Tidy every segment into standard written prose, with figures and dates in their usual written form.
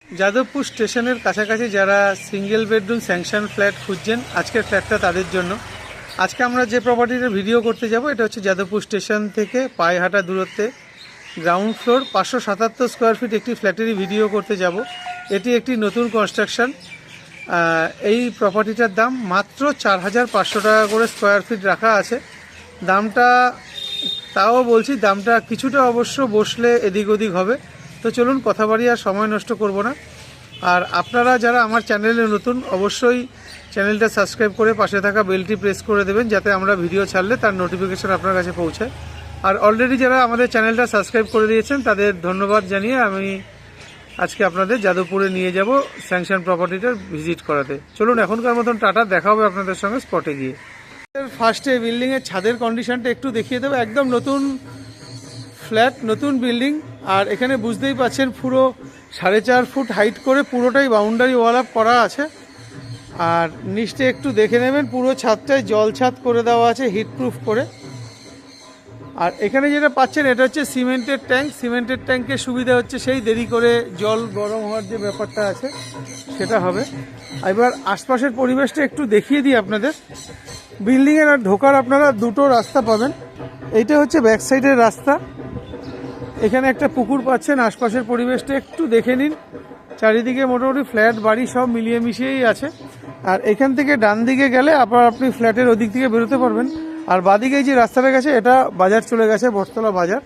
যাদবপুর স্টেশনের কাছাকাছি যারা সিঙ্গেল বেডরুম স্যাংশন ফ্ল্যাট খুঁজছেন, আজকের ফ্ল্যাটটা তাদের জন্য। আজকে আমরা যে প্রপার্টিটার ভিডিও করতে যাব এটা হচ্ছে যাদবপুর স্টেশন থেকে পায়ে হাঁটা দূরত্বে গ্রাউন্ড ফ্লোর 577 স্কোয়ার ফিট একটি ফ্ল্যাটেরই ভিডিও করতে যাব। এটি একটি নতুন কনস্ট্রাকশন। এই প্রপার্টিটার দাম মাত্র 4,500 টাকা করে স্কোয়ার ফিট রাখা আছে। দামটা তাও বলছি, দামটা কিছুটা অবশ্য বসলে এদিক ওদিক হবে। তো চলুন কথা বাড়ি আর সময় নষ্ট করব না। আর আপনারা যারা আমার চ্যানেলে নতুন, অবশ্যই চ্যানেলটা সাবস্ক্রাইব করে পাশে থাকা বেলটি প্রেস করে দেবেন, যাতে আমরা ভিডিও ছাড়লে তার নোটিফিকেশান আপনার কাছে পৌঁছায়। আর অলরেডি যারা আমাদের চ্যানেলটা সাবস্ক্রাইব করে দিয়েছেন তাদের ধন্যবাদ জানিয়ে আমি আজকে আপনাদের যাদবপুরে নিয়ে যাব স্যাংশন প্রপার্টিটার ভিজিট করাতে। চলুন এখনকার মতন টাটা, দেখা হবে আপনাদের সঙ্গে স্পটে গিয়ে। ফার্স্টে বিল্ডিংয়ের ছাদের কন্ডিশনটা একটু দেখিয়ে দেবো। একদম নতুন ফ্ল্যাট, নতুন বিল্ডিং। আর এখানে বুঝতেই পাচ্ছেন পুরো 4.5 ফুট হাইট করে পুরোটাই বাউন্ডারি ওয়াল আপ করা আছে। আর নিচে একটু দেখে নেবেন, পুরো ছাদটায় জল ছাদ করে দেওয়া আছে হিটপ্রুফ করে। আর এখানে যেটা পাচ্ছেন এটা হচ্ছে সিমেন্টের ট্যাঙ্ক। সিমেন্টের ট্যাঙ্কের সুবিধা হচ্ছে সেই দেরি করে জল গরম হওয়ার যে ব্যাপারটা আছে সেটা হবে। এবার আশপাশের পরিবেশটা একটু দেখিয়ে দিই আপনাদের। বিল্ডিংয়ের আর ঢোকার আপনারা দুটো রাস্তা পাবেন। এইটা হচ্ছে ব্যাক সাইডের রাস্তা। এখানে একটা পুকুর পাচ্ছেন। আশপাশের পরিবেশটা একটু দেখে নিন। চারিদিকে মোটামুটি ফ্ল্যাট বাড়ি সব মিলিয়ে মিশিয়েই আছে। আর এখান থেকে ডান দিকে গেলে আবার আপনি ফ্ল্যাটের ওদিক থেকে বেরোতে পারবেন। আর বাদিকে যে রাস্তাটা গেছে এটা বাজার চলে গেছে, বটতলা বাজার।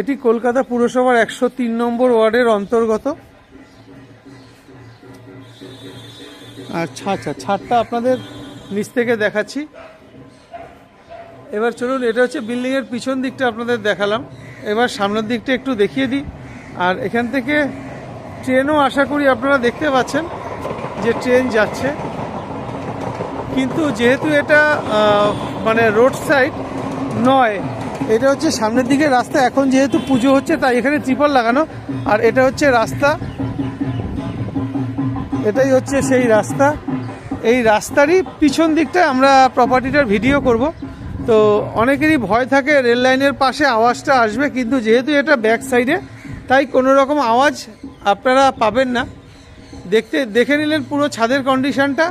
এটি কলকাতা পুরসভার 103 নম্বর ওয়ার্ডের অন্তর্গত। আর ছাদটা আপনাদের নিচ থেকে দেখাচ্ছি। এবার চলুন, এটা হচ্ছে বিল্ডিংয়ের পিছন দিকটা আপনাদের দেখালাম। এবার সামনের দিকটা একটু দেখিয়ে দিই। আর এখান থেকে ট্রেনও আশা করি আপনারা দেখতে পাচ্ছেন যে ট্রেন যাচ্ছে। কিন্তু যেহেতু এটা মানে রোড সাইড নয়, এটা হচ্ছে সামনের দিকে রাস্তা। এখন যেহেতু পুজো হচ্ছে তাই এখানে ত্রিপল লাগানো। আর এটা হচ্ছে রাস্তা, এটাই হচ্ছে সেই রাস্তা। এই রাস্তারই পিছন দিকটা আমরা প্রপার্টিটার ভিডিও করব। তো অনেকেরই ভয় থাকে রেল লাইনের পাশে আওয়াজটা আসবে, কিন্তু যেহেতু এটা ব্যাক সাইডে তাই কোনো রকম আওয়াজ আপনারা পাবেন না। দেখে নিলেন পুরো ছাদের কন্ডিশনটা।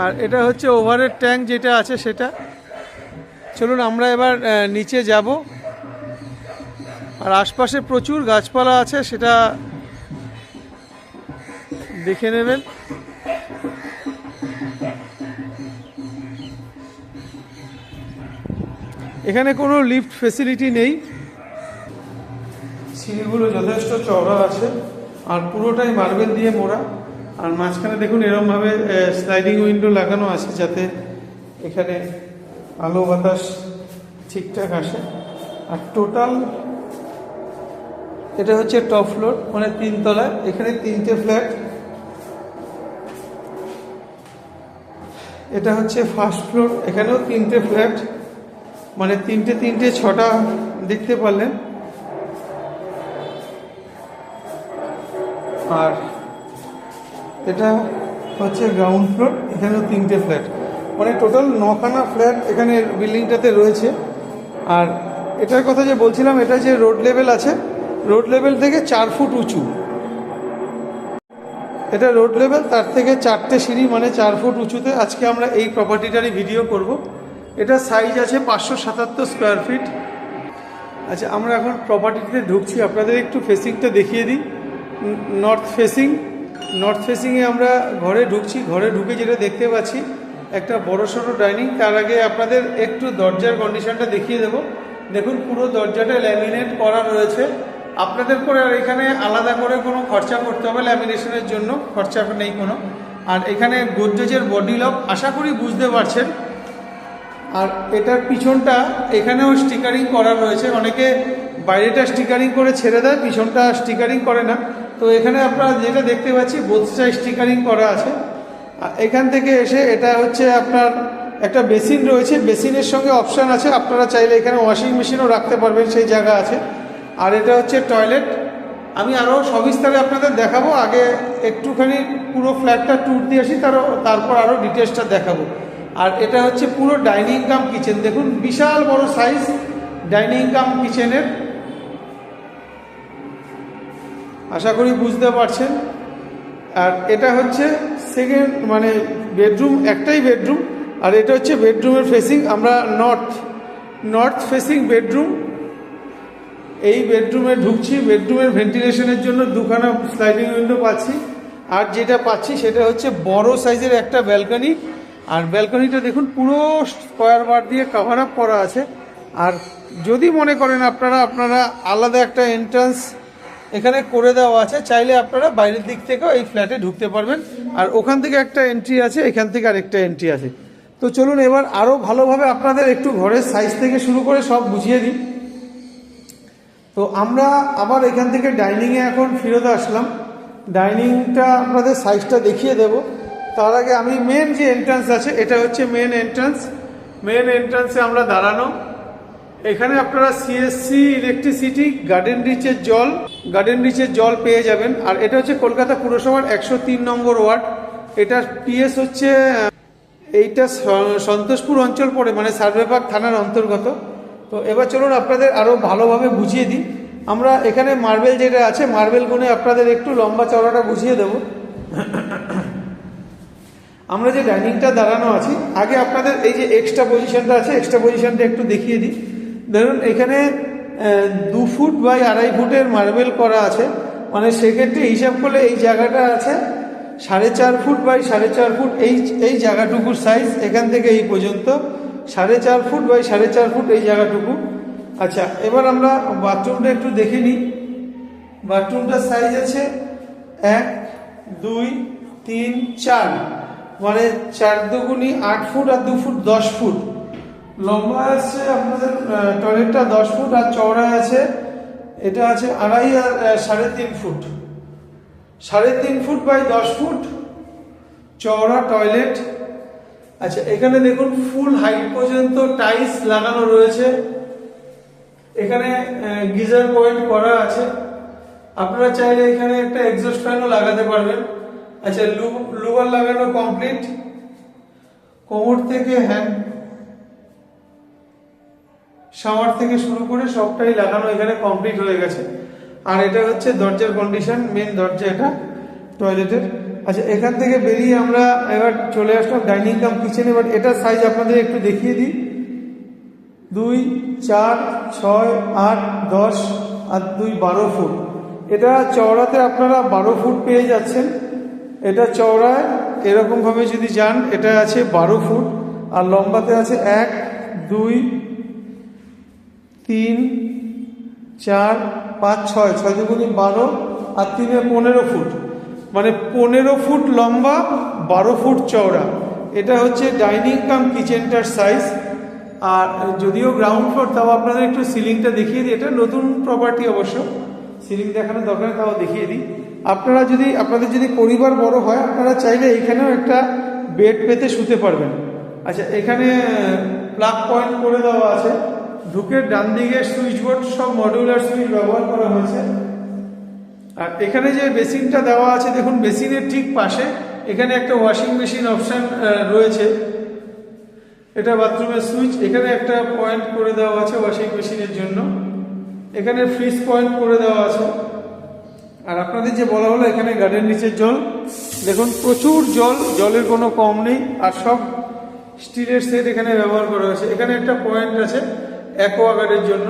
আর এটা হচ্ছে ওভারের ট্যাঙ্ক যেটা আছে সেটা। চলুন আমরা এবার নিচে যাব। আর আশপাশে প্রচুর গাছপালা আছে, সেটা দেখে নেবেন। এখানে কোনো লিফট ফেসিলিটি নেই। সিঁড়িগুলো যথেষ্ট চওড়া আছে আর পুরোটাই মার্বেল দিয়ে মোড়া। আর মাঝখানে দেখুন এরকমভাবে স্লাইডিং উইন্ডো লাগানো আছে, যাতে এখানে আলো বাতাস ঠিকঠাক আসে। আর টোটাল এটা হচ্ছে টপ ফ্লোর, মানে 3 তলায়। এখানে 3টে ফ্ল্যাট। এটা হচ্ছে ফার্স্ট ফ্লোর, এখানেও 3টে ফ্ল্যাট, মানে 3টে 6টা দেখতে পারলেন। আর এটা হচ্ছে গ্রাউন্ড ফ্লোর, এখানেও 3টে ফ্ল্যাট, মানে টোটাল 9খানা ফ্ল্যাট এখানে বিল্ডিংটাতে রয়েছে। আর এটার কথা যে বলছিলাম, এটা যে রোড লেভেল আছে, রোড লেভেল থেকে 4 ফুট উঁচু। এটা রোড লেভেল, তার থেকে 4টে সিঁড়ি, মানে 4 ফুট উঁচুতে আজকে আমরা এই প্রপার্টিটারই ভিডিও করব। এটা সাইজ আছে 577 স্কোয়ার ফিট। আচ্ছা, আমরা এখন প্রপার্টিতে ঢুকছি। আপনাদের একটু ফেসিংটা দেখিয়ে দিই। নর্থ ফেসিংয়ে আমরা ঘরে ঢুকছি। ঘরে ঢুকে যেটা দেখতে পাচ্ছি একটা বড়সড় ডাইনিং। তার আগে আপনাদের একটু দরজার কন্ডিশনটা দেখিয়ে দেবো। দেখুন পুরো দরজাটা ল্যামিনেট করা রয়েছে। আপনাদের করে আর এখানে আলাদা করে কোনো খরচা করতে হবে ল্যামিনেশনের জন্য, খরচা নেই কোনো। আর এখানে গোদরেজের বডি লক আশা করি বুঝতে পারছেন। আর এটার পিছনটা এখানেও স্টিকারিং করা রয়েছে। অনেকে বাইরেটা স্টিকারিং করে ছেড়ে দেয়, পিছনটা স্টিকারিং করে না। তো এখানে আপনারা যেটা দেখতে পাচ্ছি বোথটা স্টিকারিং করা আছে। এখান থেকে এসে এটা হচ্ছে আপনার একটা বেসিন রয়েছে। বেসিনের সঙ্গে অপশান আছে, আপনারা চাইলে এখানে ওয়াশিং মেশিনও রাখতে পারবেন, সেই জায়গা আছে। আর এটা হচ্ছে টয়লেট। আমি আরও সবিস্তারে আপনাদের দেখাবো। আগে একটুখানি পুরো ফ্ল্যাটটা ট্যুর দিয়ে আসি, তারপর আরও ডিটেলসটা দেখাবো। আর এটা হচ্ছে পুরো ডাইনিং কাম কিচেন, দেখুন বিশাল বড় সাইজ ডাইনিং কাম কিচেনের, আশা করি বুঝতে পারছেন। আর এটা হচ্ছে সেকেন্ড মানে বেডরুম, একটাই বেডরুম, আর এটা হচ্ছে বেডরুমের ফেসিং, আমরা নর্থ ফেসিং বেডরুম। এই বেডরুমে ঢুকছি, বেডরুমের ভেন্টিলেশনের জন্য দুখানা স্লাইডিং উইন্ডো পাচ্ছি, আর যেটা পাচ্ছি সেটা হচ্ছে বড় সাইজের একটা ব্যালকনি। আর ব্যালকনিটা দেখুন পুরো স্কোয়ার বার দিয়ে কভার আপ করা আছে। আর যদি মনে করেন আপনারা আলাদা একটা এন্ট্রান্স এখানে করে দেওয়া আছে, চাইলে আপনারা বাইরের দিক থেকেও এই ফ্ল্যাটে ঢুকতে পারবেন। আর ওখান থেকে একটা এন্ট্রি আছে, এখান থেকে আরেকটা এন্ট্রি আছে। তো চলুন এবার আরও ভালোভাবে আপনাদের একটু ঘরের সাইজ থেকে শুরু করে সব বুঝিয়ে দিই। তো আমরা আবার এখান থেকে ডাইনিংয়ে এখন ফিরত আসলাম, ডাইনিংটা আপনাদের সাইজটা দেখিয়ে দেব। তার আগে আমি মেন যে এন্ট্রান্স আছে, এটা হচ্ছে মেন এন্ট্রান্সে আমরা দাঁড়ানো। এখানে আপনারা সিএসসি ইলেকট্রিসিটি গার্ডেন রিচের জল পেয়ে যাবেন। আর এটা হচ্ছে কলকাতা পুরসভার 103 নম্বর ওয়ার্ড। এটার পিএস হচ্ছে, এইটা সন্তোষপুর অঞ্চল পড়ে, মানে সার্ভেবাগ থানার অন্তর্গত। তো এবার চলুন আপনাদের আরও ভালোভাবে বুঝিয়ে দিই। আমরা এখানে মার্বেল যেটা আছে, মার্বেল গুনে আপনাদের একটু লম্বা চওড়াটা বুঝিয়ে দেব। আমরা যে ডাইনিংটা দাঁড়ানো আছি, আগে আপনাদের এই যে এক্সট্রা পজিশনটা আছে, এক্সট্রা পজিশনটা একটু দেখিয়ে দিই। ধরুন এখানে 2 ফুট বাই 2.5 ফুটের মার্বেল করা আছে, মানে সেক্ষেত্রে হিসাব করলে এই জায়গাটা আছে 4.5 ফুট বাই 4.5 ফুট। এই জায়গাটুকুর সাইজ এখান থেকে এই পর্যন্ত 4.5 ফুট বাই 4.5 ফুট এই জায়গাটুকু। আচ্ছা, এবার আমরা বাথরুমটা একটু দেখে নিই। বাথরুমটার সাইজ আছে 1 2 3 4, মানে 4 দুগুনি 8 ফুট আর 2 ফুট 10 ফুট। লম্বা আছে আপনাদের টয়লেটটা 10 ফুট, আর চওড়া আছে এটা আছে 2.5 আর 3.5 ফুট। 3.5 ফুট বাই 10 ফুট চওড়া টয়লেট। আচ্ছা, এখানে দেখুন ফুল হাইট পর্যন্ত টাইলস লাগানো রয়েছে। এখানে গিজার পয়েন্ট করা আছে, আপনারা চাইলে এখানে একটা এক্সস্ট ফ্যানও লাগাতে পারবেন। আচ্ছা, লুবার লাগানো কমপ্লিট, কোমর থেকে হ্যান্ড শাওয়ার থেকে শুরু করে সবটাই লাগানো এখানে কমপ্লিট হয়ে গেছে। আর এটা হচ্ছে দরজার কন্ডিশন, মেন দরজা এটা টয়লেটের। আচ্ছা, এখান থেকে বেরিয়ে আমরা এবার চলে আসলাম ডাইনিং কাম কিচেনে। এবার এটার সাইজ আপনাদের একটু দেখিয়ে দিই। 2 4 6 8 10 আর 2 12 ফুট। এটা চওড়াতে আপনারা 12 ফুট পেয়ে যাচ্ছেন। এটা চওড়ায় এরকমভাবে যদি যান, এটা আছে 12 ফুট, আর লম্বাতে আছে 1 2 3 4 5 6, 6 দুগুনি 12 আর 3 15 ফুট, মানে 15 ফুট লম্বা 12 ফুট চওড়া। এটা হচ্ছে ডাইনিং কাম কিচেনটার সাইজ। আর যদিও গ্রাউন্ড ফ্লোর, তাও আপনাদের একটু সিলিংটা দেখিয়ে দিই। এটা নতুন প্রপার্টি অবশ্য, সিলিং দেখানোর দরকার, তাও দেখিয়ে দিই। আপনাদের যদি পরিবার বড় হয়, আপনারা চাইলে এখানেও একটা বেড পেতে শুতে পারবেন। আচ্ছা, এখানে প্লাগ পয়েন্ট করে দেওয়া আছে। ঢুকে ডান দিকে সুইচ বোর্ড, সব মডিউলার সুইচ ব্যবহার করা হয়েছে। আর এখানে যে বেসিনটা দেওয়া আছে, দেখুন বেসিনের ঠিক পাশে এখানে একটা ওয়াশিং মেশিন অপশন রয়েছে। এটা বাথরুমের সুইচ। এখানে একটা পয়েন্ট করে দেওয়া আছে ওয়াশিং মেশিনের জন্য। এখানে ফ্রিজ পয়েন্ট করে দেওয়া আছে। আর আপনাদের যে বলা হলো, এখানে গার্ডেন নিচের জল, দেখুন প্রচুর জলের কোনো কম নেই। আর সব স্টিলের সেট এখানে ব্যবহার করা হয়েছে। এখানে একটা পয়েন্ট আছে অ্যাকোয়াগার্ডের জন্য।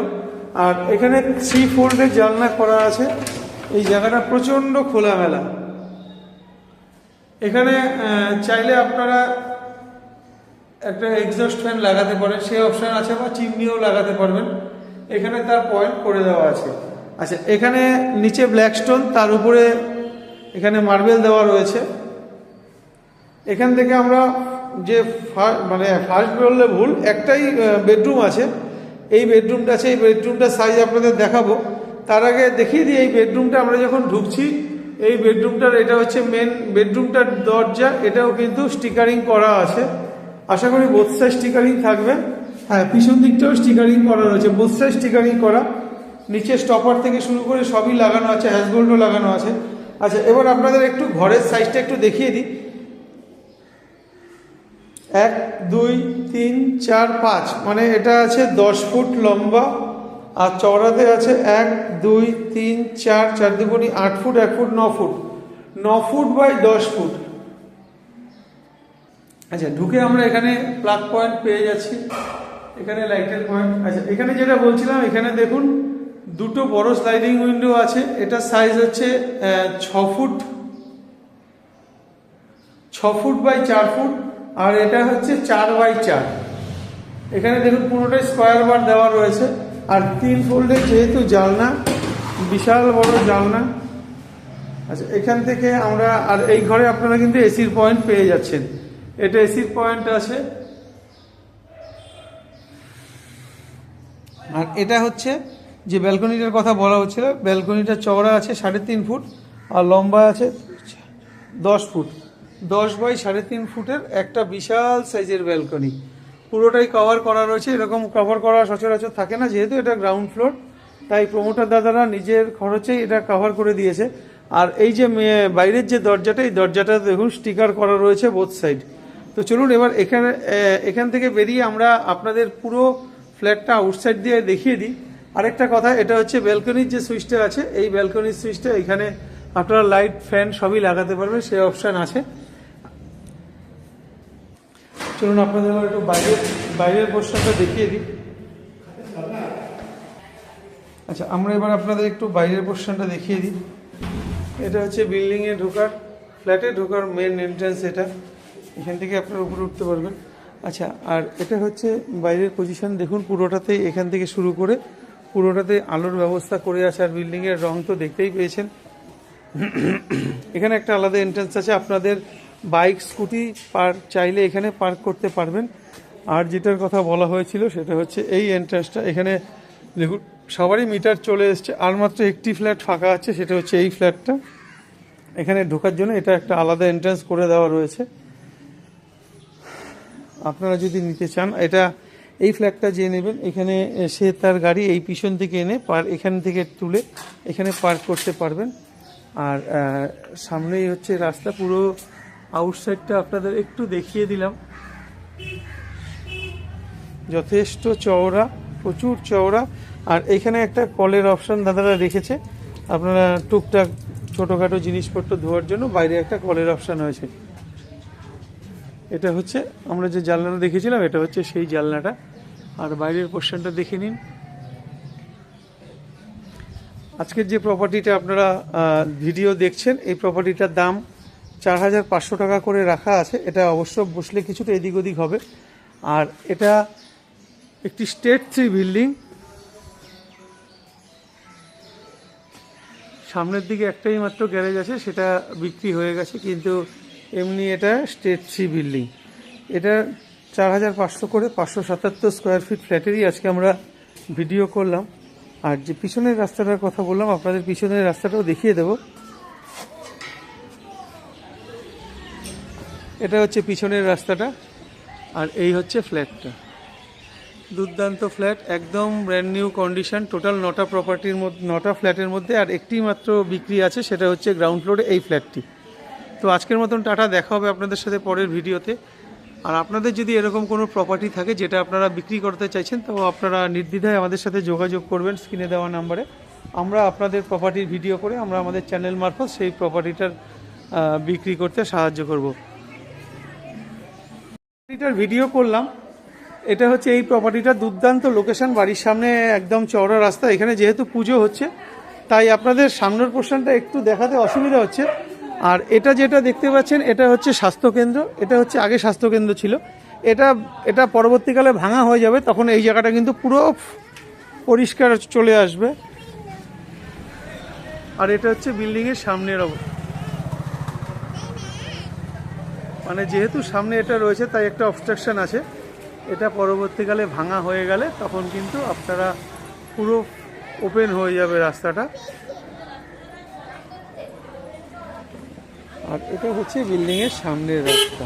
আর এখানে 3 ফোল্ডের জানলা করা আছে। এই জায়গাটা প্রচণ্ড খোলামেলা। এখানে চাইলে আপনারা একটা এক্সস্ট ফ্যান লাগাতে পারেন, সেই অপশান আছে, বা চিমনিও লাগাতে পারবেন। এখানে তার পয়েন্ট করে দেওয়া আছে। আচ্ছা, এখানে নিচে ব্ল্যাক স্টোন, তার উপরে এখানে মার্বেল দেওয়া রয়েছে। এখান থেকে আমরা যে ফার্স্ট বললে ভুল, একটাই বেডরুম আছে। এই বেডরুমটা আছে, এই বেডরুমটার সাইজ আপনাদের দেখাবো। তার আগে দেখিয়ে দিই, এই বেডরুমটা আমরা যখন ঢুকছি, এই বেডরুমটার এটা হচ্ছে মেন বেডরুমটার দরজা। এটাও কিন্তু স্টিকারিং করা আছে। আশা করি বোথ সাইড স্টিকারিং থাকবে। হ্যাঁ, পিছন দিকটাও স্টিকারিং করা রয়েছে, বোথ সাইড স্টিকারিং করা। নিচে স্টপার থেকে শুরু করে সবই লাগানো আছে, হ্যাজবোল্টও লাগানো আছে। আচ্ছা, এবার আপনাদের একটু ঘরের সাইজটা একটু দেখিয়ে দিই। 1 2 3 4 5, মানে এটা আছে 10 ফুট লম্বা আর চওড়াতে আছে 1 2 3 4, 4 দুগুণি 8 foot, 1 foot 9 foot, 9 foot by 10 foot. আচ্ছা, ঢুকে আমরা এখানে প্লাগ পয়েন্ট পেয়ে যাচ্ছি, এখানে লাইটের পয়েন্ট। আচ্ছা, এখানে যেটা বলছিলাম, এখানে দেখুন দুটো বড় স্লাইডিং উইন্ডো আছে। এটা সাইজ হচ্ছে 6 ফুট, 6 ফুট বাই 4 ফুট, আর এটা হচ্ছে 4 বাই 4। এখানে দেখুন পুরোটাই স্কোয়ার বার দেওয়া রয়েছে, আর 3 ফোল্ডের যেহেতু জানলা, বিশাল বড় জানলা। আচ্ছা, এখান থেকে আমরা, আর এই ঘরে আপনারা কিন্তু এসির পয়েন্ট পেয়ে যাচ্ছেন, এটা এসির পয়েন্ট আছে। আর এটা হচ্ছে যে ব্যালকনিটার কথা বলা হচ্ছিল, ব্যালকনিটা চওড়া আছে 3.5 ফুট আর লম্বা আছে 10 ফুট, 10 বাই 3.5 ফুটের একটা বিশাল সাইজের ব্যালকনি। পুরোটাই কভার করা রয়েছে, এরকম কভার করা সচরাচর থাকে না, যেহেতু এটা গ্রাউন্ড ফ্লোর, তাই প্রমোটার দাদারা নিজের খরচেই এটা কভার করে দিয়েছে। আর এই যে বাইরের যে দরজাটা, এই দরজাটা দেখুন স্টিকার করা রয়েছে বোথ সাইড। তো চলুন এবার এখান থেকে বেরিয়ে আমরা আপনাদের পুরো ফ্ল্যাটটা আউটসাইড দিয়ে দেখিয়ে দিই। আরেকটা কথা, এটা হচ্ছে ব্যালকনির যে সুইচটা আছে, এই ব্যালকনির সুইচটা এখানে আপনারা লাইট ফ্যান সবই লাগাতে পারবেন, সেই অপশান আছে। চলুন আপনাদের এবার একটু বাইরের পোর্শনটা দেখিয়ে দিই। আচ্ছা, আমরা এবার আপনাদের একটু বাইরের পোর্শনটা দেখিয়ে দিই। এটা হচ্ছে বিল্ডিংয়ে ঢোকার, ফ্ল্যাটে ঢোকার মেন এন্ট্রান্স। এটা এখান থেকে আপনারা উপরে উঠতে পারবেন। আচ্ছা, আর এটা হচ্ছে বাইরের পজিশন, দেখুন পুরোটাতেই এখান থেকে শুরু করে পুরোটাতে আলোর ব্যবস্থা করে আছে, আর বিল্ডিংয়ের রং তো দেখতেই পেয়েছেন। এখানে একটা আলাদা এন্ট্রান্স আছে, আপনাদের বাইক স্কুটি চাইলে এখানে পার্ক করতে পারবেন। আর যেটার কথা বলা হয়েছিল সেটা হচ্ছে এই এন্ট্রান্সটা, এখানে দেখুন সবারই মিটার চলে এসছে, আর মাত্র একটি ফ্ল্যাট ফাঁকা আছে, সেটা হচ্ছে এই ফ্ল্যাটটা। এখানে ঢোকার জন্য এটা একটা আলাদা এন্ট্রান্স করে দেওয়া রয়েছে। আপনারা যদি নিতে চান, এটা এই ফ্ল্যাটটা যে নেবেন, এখানে সে তার গাড়ি এই পিছন থেকে এনে এখান থেকে তুলে এখানে পার্ক করতে পারবেন। আর সামনেই হচ্ছে রাস্তা, পুরো আউটসাইডটা আপনাদের একটু দেখিয়ে দিলাম। যথেষ্ট চওড়া, প্রচুর চওড়া। আর এখানে একটা কলের অপশান দাদারা রেখেছে, আপনারা টুকটাক ছোটোখাটো জিনিসপত্র ধোয়ার জন্য বাইরে একটা কলের অপশান হয়েছে। এটা হচ্ছে আমরা যে জানলাটা দেখেছিলাম, এটা হচ্ছে সেই জানলাটা। আর বাইরের পোর্শনটা দেখে নিন। আজকের যে প্রপার্টিটা আপনারা ভিডিও দেখছেন, এই প্রপার্টিটার দাম 4,500 টাকা করে রাখা আছে। এটা অবশ্য বসলে কিছুটা এদিক ওদিক হবে। আর এটা একটি স্টেট 3 বিল্ডিং, সামনের দিকে একটাই মাত্র গ্যারেজ আছে, সেটা বিক্রি হয়ে গেছে, কিন্তু এমনি এটা স্টেট 3 বিল্ডিং। এটা 4,500 করে 577 স্কোয়ার ফিট ফ্ল্যাটেরই আজকে আমরা ভিডিও করলাম। আর যে পিছনের রাস্তাটার কথা বললাম, আপনাদের পিছনের রাস্তাটাও দেখিয়ে দেব। এটা হচ্ছে পিছনের রাস্তাটা, আর এই হচ্ছে ফ্ল্যাটটা। দুর্দান্ত ফ্ল্যাট, একদম ব্র্যান্ড নিউ কন্ডিশন। টোটাল 9টা প্রপার্টির মধ্যে, 9টা ফ্ল্যাটের মধ্যে আর একটি মাত্র বিক্রি আছে, সেটা হচ্ছে গ্রাউন্ড ফ্লোরে এই ফ্ল্যাটটি। তো আজকের মতন টাটা, দেখা হবে আপনাদের সাথে পরের ভিডিওতে। আর আপনাদের যদি এরকম কোনো প্রপার্টি থাকে যেটা আপনারা বিক্রি করতে চাইছেন, তো আপনারা নির্দ্বিধায় আমাদের সাথে যোগাযোগ করবেন স্ক্রিনে দেওয়া নাম্বারে। আমরা আপনাদের প্রপার্টির ভিডিও করে আমরা আমাদের চ্যানেল মারফত সেই প্রপার্টিটার বিক্রি করতে সাহায্য করব। প্রপার্টিটার ভিডিও করলাম, এটা হচ্ছে এই প্রপার্টিটার দুর্দান্ত লোকেশন, বাড়ির সামনে একদম চওড়া রাস্তা। এখানে যেহেতু পুজো হচ্ছে, তাই আপনাদের সামনের পোর্শনটা একটু দেখাতে অসুবিধা হচ্ছে। আর এটা যেটা দেখতে পাচ্ছেন, এটা হচ্ছে স্বাস্থ্যকেন্দ্র। এটা হচ্ছে আগে স্বাস্থ্যকেন্দ্র ছিল, এটা পরবর্তীকালে ভাঙা হয়ে যাবে, তখন এই জায়গাটা কিন্তু পুরো পরিষ্কার চলে আসবে। আর এটা হচ্ছে বিল্ডিংয়ের সামনের অবস্থা, মানে যেহেতু সামনে এটা রয়েছে তাই একটা অবস্ট্রাকশন আছে। এটা পরবর্তীকালে ভাঙা হয়ে গেলে তখন কিন্তু আপনারা পুরো ওপেন হয়ে যাবে রাস্তাটা। আর এটা হচ্ছে বিল্ডিংয়ের সামনের রাস্তা।